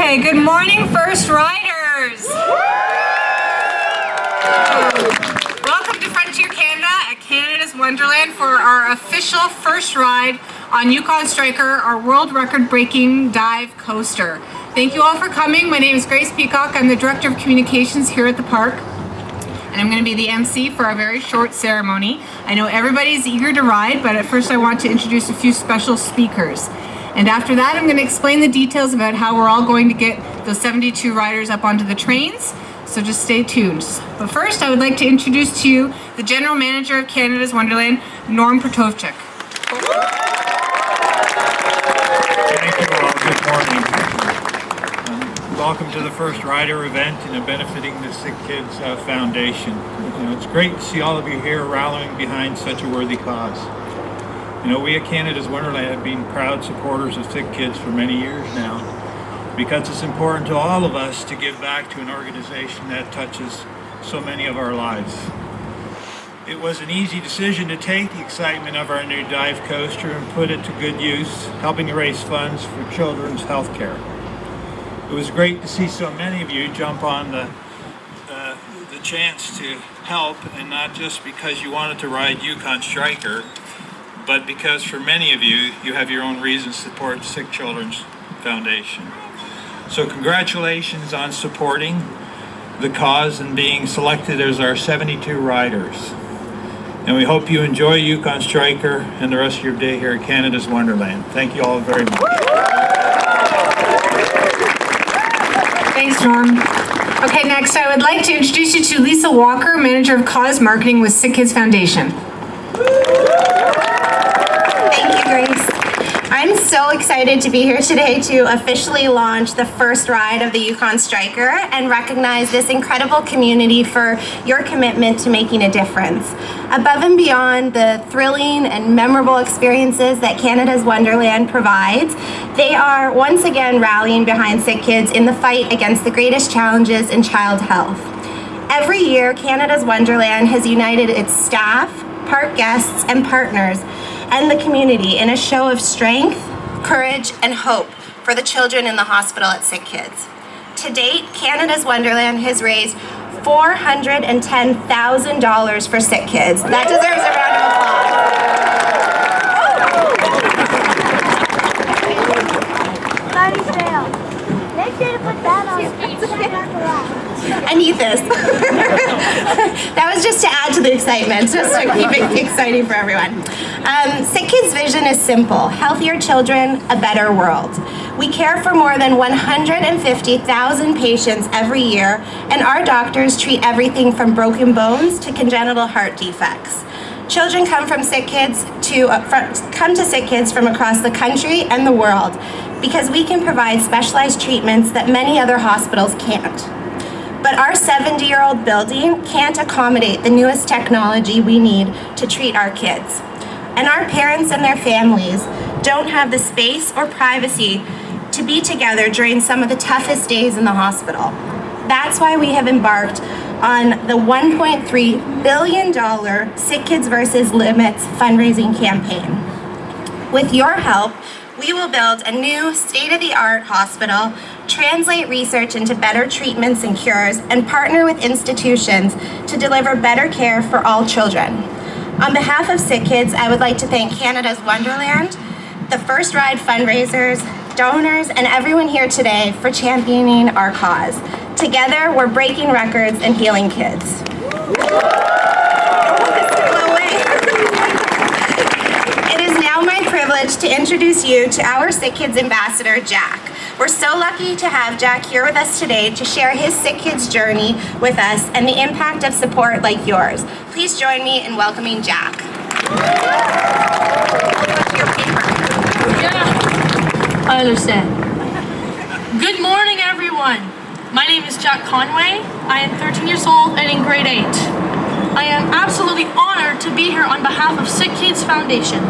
Okay, good morning, First Riders. Welcome to Frontier Canada at Canada's Wonderland for our official first ride on Yukon Striker, our world record-breaking dive coaster. Thank you all for coming. My name is Grace Peacock. I'm the Director of Communications here at the park, and I'm going to be the MC for a very short ceremony. I know everybody's eager to ride, but at first I want to introduce a few special speakers. And after that, I'm going to explain the details about how we're all going to get those 72 riders up onto the trains. So just stay tuned. But first, I would like to introduce to you the General Manager of Canada's Wonderland, Norm Protovchik. Thank you all. Good morning. Welcome to the first rider event and benefiting the Sick Kids Foundation. It's great to see all of you here rallying behind such a worthy cause. We at Canada's Wonderland have been proud supporters of sick kids for many years now, because it's important to all of us to give back to an organization that touches so many of our lives. It was an easy decision to take the excitement of our new dive coaster and put it to good use, helping to raise funds for children's health care. It was great to see so many of you jump on the chance to help, and not just because you wanted to ride Yukon Striker, but because for many of you, you have your own reasons to support Sick Children's Foundation. So congratulations on supporting the cause and being selected as our 72 riders. And we hope you enjoy Yukon Striker and the rest of your day here at Canada's Wonderland. Thank you all very much. Thanks, Norm. Okay, next I would like to introduce you to Lisa Walker, Manager of Cause Marketing with Sick Kids Foundation. Thank you, Grace. I'm so excited to be here today to officially launch the first ride of the Yukon Striker and recognize this incredible community for your commitment to making a difference. Above and beyond the thrilling and memorable experiences that Canada's Wonderland provides, they are once again rallying behind sick kids in the fight against the greatest challenges in child health. Every year, Canada's Wonderland has united its staff, park guests, and partners and the community in a show of strength, courage, and hope for the children in the hospital at Sick Kids. To date, Canada's Wonderland has raised $410,000 for sick kids. That deserves a round of applause. Sorry, fail. Make sure to put that on. I need this. That was just to add to the excitement, just to keep it exciting for everyone. Sick Kids' vision is simple: healthier children, a better world. We care for more than 150,000 patients every year, and our doctors treat everything from broken bones to congenital heart defects. Children come to Sick Kids from across the country and the world because we can provide specialized treatments that many other hospitals can't. But our 70-year-old building can't accommodate the newest technology we need to treat our kids. And our parents and their families don't have the space or privacy to be together during some of the toughest days in the hospital. That's why we have embarked on the $1.3 billion Sick Kids vs. Limits fundraising campaign. With your help, we will build a new state-of-the-art hospital, translate research into better treatments and cures, and partner with institutions to deliver better care for all children. On behalf of Sick Kids, I would like to thank Canada's Wonderland, the First Ride fundraisers, donors, and everyone here today for championing our cause. Together, we're breaking records and healing kids. It is now my privilege to introduce you to our Sick Kids ambassador, Jack. We're so lucky to have Jack here with us today to share his Sick Kids journey with us and the impact of support like yours. Please join me in welcoming Jack. I understand. Good morning, everyone. My name is Jack Conway. I am 13 years old and in grade 8. I am absolutely honored to be here on behalf of Sick Kids Foundation.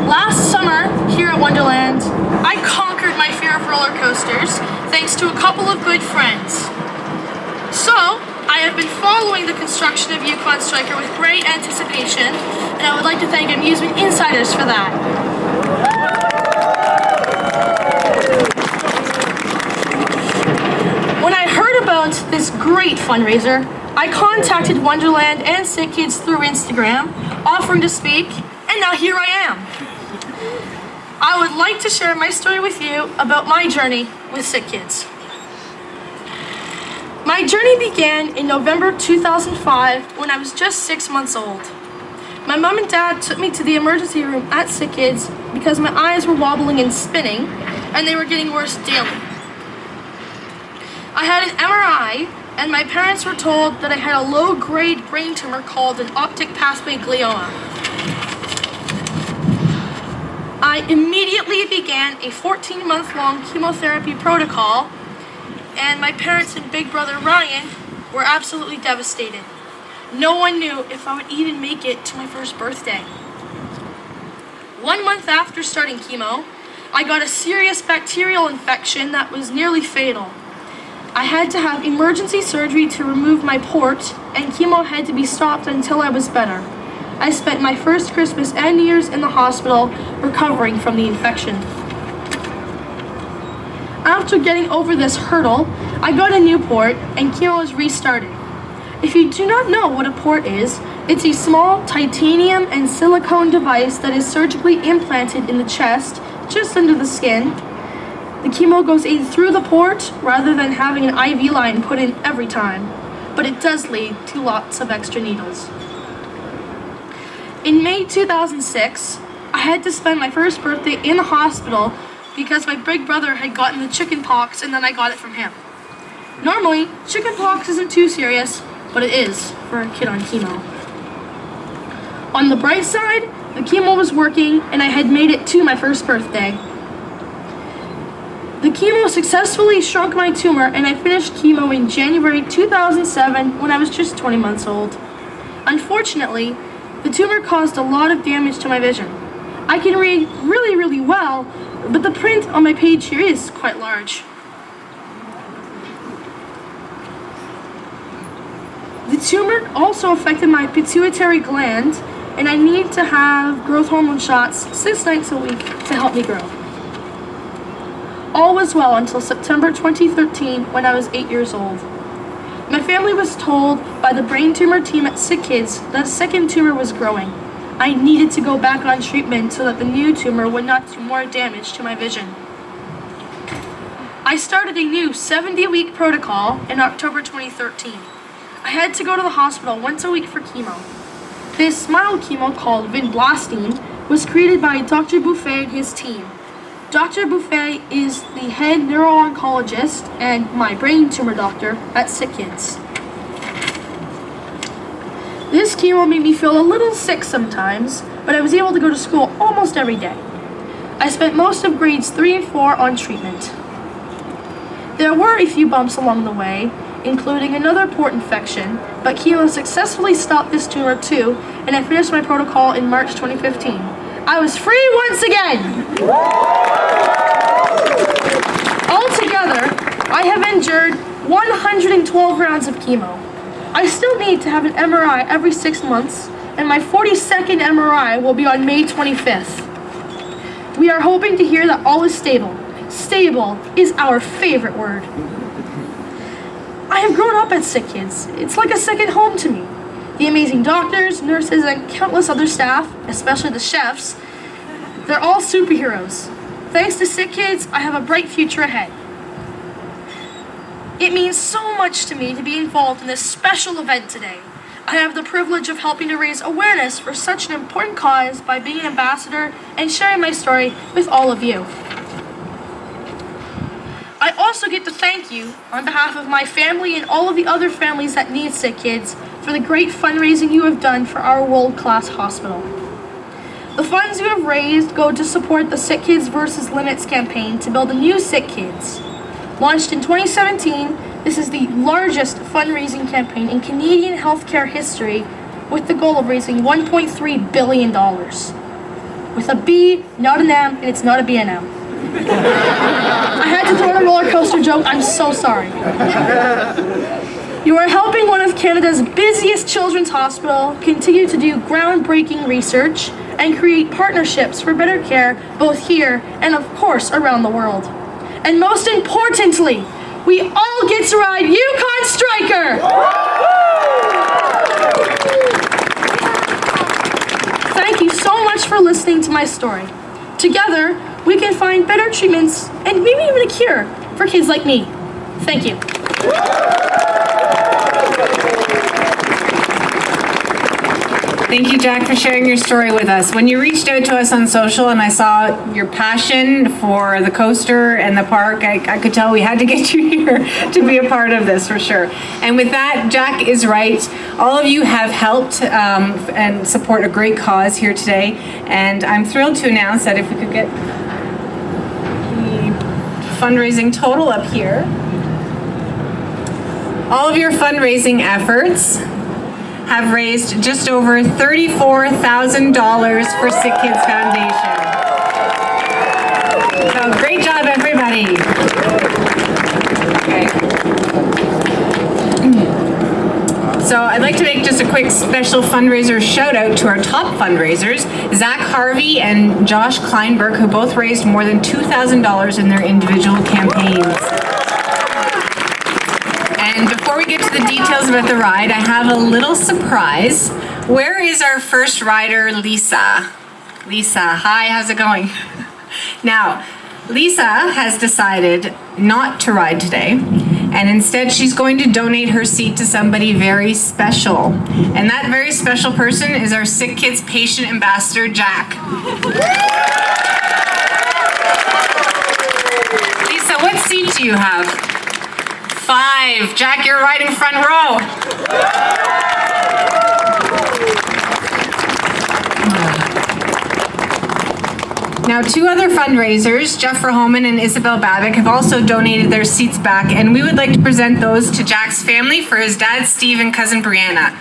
Last summer, here at Wonderland, I conquered my fear of roller coasters thanks to a couple of good friends. So, I have been following the construction of Yukon Striker with great anticipation, and I would like to thank Amusement Insiders for that. about this great fundraiser, I contacted Wonderland and Sick Kids through Instagram, offering to speak, and now here I am. I would like to share my story with you about my journey with Sick Kids. My journey began in November 2005 when I was just 6 months old. My mom and dad took me to the emergency room at Sick Kids because my eyes were wobbling and spinning, and they were getting worse daily. I had an MRI, and my parents were told that I had a low-grade brain tumor called an optic pathway glioma. I immediately began a 14-month-long chemotherapy protocol, and my parents and big brother Ryan were absolutely devastated. No one knew if I would even make it to my first birthday. 1 month after starting chemo, I got a serious bacterial infection that was nearly fatal. I had to have emergency surgery to remove my port, and chemo had to be stopped until I was better. I spent my first Christmas and New Year's in the hospital recovering from the infection. After getting over this hurdle, I got a new port and chemo was restarted. If you do not know what a port is, it's a small titanium and silicone device that is surgically implanted in the chest, just under the skin. The chemo goes in through the port rather than having an IV line put in every time, but it does lead to lots of extra needles. In May 2006, I had to spend my first birthday in the hospital because my big brother had gotten the chicken pox and then I got it from him. Normally, chicken pox isn't too serious, but it is for a kid on chemo. On the bright side, the chemo was working and I had made it to my first birthday. The chemo successfully shrunk my tumor and I finished chemo in January 2007 when I was just 20 months old. Unfortunately, the tumor caused a lot of damage to my vision. I can read really well, but the print on my page here is quite large. The tumor also affected my pituitary gland, and I need to have growth hormone shots 6 nights a week to help me grow. All was well until September 2013 when I was 8 years old. My family was told by the brain tumor team at Sick Kids that a second tumor was growing. I needed to go back on treatment so that the new tumor would not do more damage to my vision. I started a new 70-week protocol in October 2013. I had to go to the hospital once a week for chemo. This mild chemo called vinblastine was created by Dr. Buffet and his team. Dr. Buffet is the head neuro-oncologist and my brain tumor doctor at Sick Kids. This chemo made me feel a little sick sometimes, but I was able to go to school almost every day. I spent most of grades 3 and 4 on treatment. There were a few bumps along the way, including another port infection, but chemo successfully stopped this tumor too, and I finished my protocol in March 2015. I was free once again! Altogether, I have endured 112 rounds of chemo. I still need to have an MRI every 6 months, and my 42nd MRI will be on May 25th. We are hoping to hear that all is stable. Stable is our favorite word. I have grown up at Sick Kids. It's like a second home to me. The amazing doctors, nurses, and countless other staff, especially the chefs, they're all superheroes. Thanks to Sick Kids, I have a bright future ahead. It means so much to me to be involved in this special event today. I have the privilege of helping to raise awareness for such an important cause by being an ambassador and sharing my story with all of you. I also get to thank you on behalf of my family and all of the other families that need Sick Kids for the great fundraising you have done for our world-class hospital. The funds you have raised go to support the Sick Kids vs. Limits campaign to build a new Sick Kids. Launched in 2017, this is the largest fundraising campaign in Canadian healthcare history with the goal of raising $1.3 billion. With a B, not an M, and it's not a B&M. I had to throw in a roller coaster joke, I'm so sorry. You are helping one of Canada's busiest children's hospital continue to do groundbreaking research and create partnerships for better care both here and of course around the world. And most importantly, we all get to ride Yukon Striker! Thank you so much for listening to my story. Together, we can find better treatments and maybe even a cure for kids like me. Thank you. Thank you, Jack, for sharing your story with us. When you reached out to us on social and I saw your passion for the coaster and the park, I could tell we had to get you here to be a part of this for sure. And with that, Jack is right. All of you have helped and support a great cause here today. And I'm thrilled to announce that if we could get the fundraising total up here. All of your fundraising efforts have raised just over $34,000 for Sick Kids Foundation. So great job, everybody. Okay. So I'd like to make just a quick special fundraiser shout out to our top fundraisers, Zach Harvey and Josh Kleinberg, who both raised more than $2,000 in their individual campaigns. And before we get to the details about the ride, I have a little surprise. Where is our first rider, Lisa? Lisa, hi, how's it going? Now, Lisa has decided not to ride today, and instead she's going to donate her seat to somebody very special. And that very special person is our Sick Kids Patient Ambassador, Jack. Lisa, what seat do you have? 5. Jack, you're riding front row. Now, 2 other fundraisers, Jeff Verhoeven and Isabel Babick, have also donated their seats back, and we would like to present those to Jack's family for his dad, Steve, and cousin, Brianna.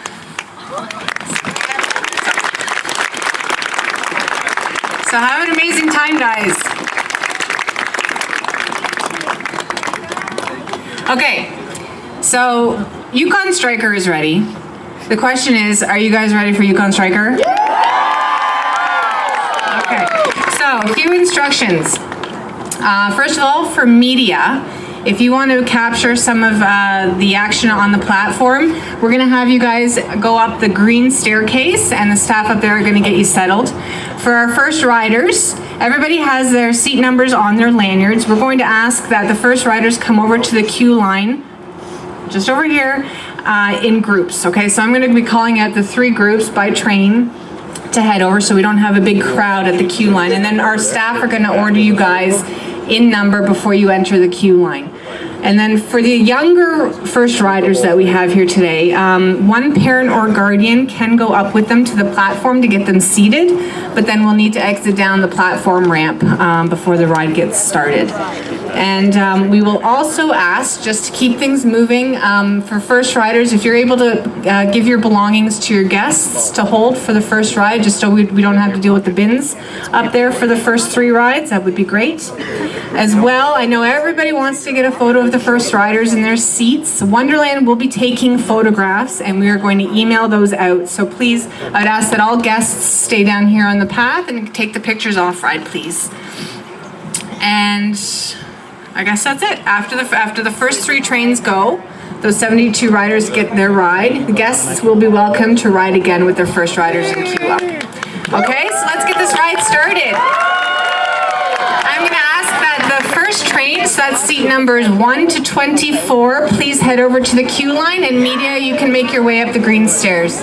So have an amazing time, guys. Okay, so Yukon Striker is ready. The question is, are you guys ready for Yukon Striker? Okay, so a few instructions. First of all, for media, if you want to capture some of the action on the platform, we're going to have you guys go up the green staircase and the staff up there are going to get you settled. For our first riders, everybody has their seat numbers on their lanyards. We're going to ask that the first riders come over to the queue line, just over here, in groups, okay? So I'm going to be calling out the 3 groups by train to head over so we don't have a big crowd at the queue line. And then our staff are going to order you guys in number before you enter the queue line. And then for the younger first riders that we have here today, one parent or guardian can go up with them to the platform to get them seated, but then we'll need to exit down the platform ramp before the ride gets started. And we will also ask, just to keep things moving, for first riders, if you're able to give your belongings to your guests to hold for the first ride, just so we don't have to deal with the bins up there for the first 3 rides, that would be great. As well, I know everybody wants to get a photo of the first riders in their seats. Wonderland will be taking photographs and we are going to email those out. So please, I'd ask that all guests stay down here on the path and take the pictures off ride, please. And I guess that's it. After the first 3 trains go, those 72 riders get their ride. The guests will be welcome to ride again with their first riders and queue up. Okay, so let's get this ride started. I'm going to ask that the first train, so that's seat numbers 1 to 24, please head over to the queue line, and media, you can make your way up the green stairs.